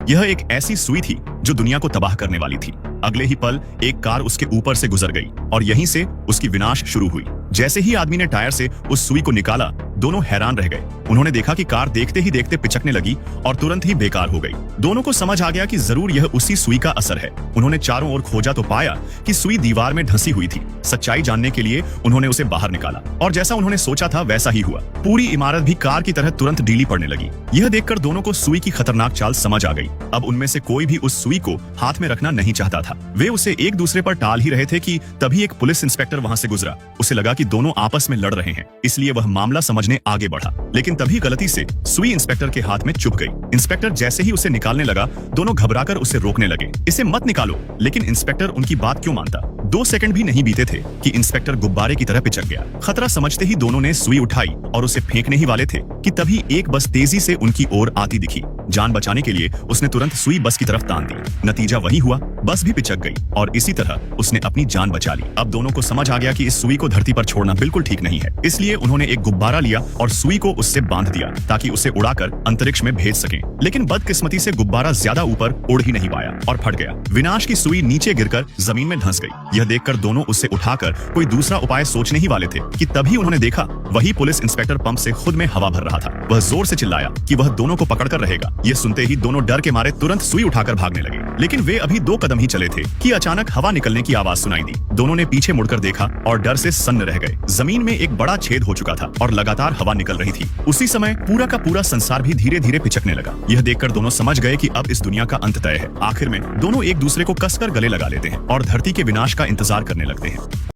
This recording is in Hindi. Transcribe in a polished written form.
यह एक ऐसी सुई थी जो दुनिया को तबाह करने वाली थी। अगले ही पल एक कार उसके ऊपर से गुजर गई और यहीं से उसकी विनाश शुरू हुई। जैसे ही आदमी ने टायर से उस सुई को निकाला, दोनों हैरान रह गए। उन्होंने देखा कि कार देखते ही देखते पिचकने लगी और तुरंत ही बेकार हो गई। दोनों को समझ आ गया कि जरूर यह उसी सुई का असर है। उन्होंने चारों ओर खोजा तो पाया कि सुई दीवार में धंसी हुई थी। सच्चाई जानने के लिए उन्होंने उसे बाहर निकाला और जैसा उन्होंने सोचा था वैसा ही हुआ। पूरी इमारत भी कार की तरह तुरंत ढीली पड़ने लगी। यह देखकर दोनों को सुई की खतरनाक चाल समझ आ गई। अब उनमें से कोई भी उस सुई को हाथ में रखना नहीं चाहता था। वे उसे एक दूसरे पर टाल ही रहे थे कि तभी एक पुलिस इंस्पेक्टर वहां से गुजरा। उसे लगा कि दोनों आपस में लड़ रहे हैं, इसलिए वह मामला समझने आगे बढ़ा। लेकिन तभी गलती से सुई इंस्पेक्टर के हाथ में चुभ गई। इंस्पेक्टर जैसे ही उसे निकालने लगा, दोनों घबराकर उसे रोकने लगे। इसे मत निकालो। लेकिन इंस्पेक्टर उनकी बात क्यों मानता? 2 सेकंड भी नहीं बीते थे कि इंस्पेक्टर गुब्बारे की तरह पिचक गया। खतरा समझते ही दोनों ने सुई उठाई और उसे फेंकने ही वाले थे कि तभी एक बस तेजी से उनकी ओर आती दिखी। जान बचाने के लिए उसने तुरंत सुई बस की तरफ तान दी। नतीजा वही हुआ, बस भी पिचक गई और इसी तरह उसने अपनी जान बचा ली। अब दोनों को समझ आ गया कि इस सुई को धरती पर छोड़ना बिल्कुल ठीक नहीं है। इसलिए उन्होंने एक गुब्बारा लिया और सुई को उससे बांध दिया ताकि उसे उड़ाकर अंतरिक्ष में भेज सकें। लेकिन बदकिस्मती से गुब्बारा ज्यादा ऊपर उड़ ही नहीं पाया और फट गया। विनाश की सुई नीचे गिरकर जमीन में धंस गई। यह देखकर दोनों उससे उठाकर कोई दूसरा उपाय सोचने ही वाले थे कि तभी उन्होंने देखा वही पुलिस इंस्पेक्टर पंप से खुद में हवा भर रहा था। वह जोर से चिल्लाया कि वह दोनों को पकड़कर रहेगा। यह सुनते ही दोनों डर के मारे तुरंत सुई उठाकर भागने लगे। लेकिन वे अभी 2 कदम ही चले थे कि अचानक हवा निकलने की आवाज सुनाई दी। दोनों ने पीछे मुड़कर देखा और डर से सन्न रह गए। जमीन में एक बड़ा छेद हो चुका था और लगातार हवा निकल रही थी। उसी समय पूरा का पूरा संसार भी धीरे धीरे पिचकने लगा। यह देखकर दोनों समझ गए कि अब इस दुनिया का अंत तय है। आखिर में दोनों एक दूसरे को कसकर गले लगा लेते हैं और धरती के विनाश का इंतजार करने लगते हैं।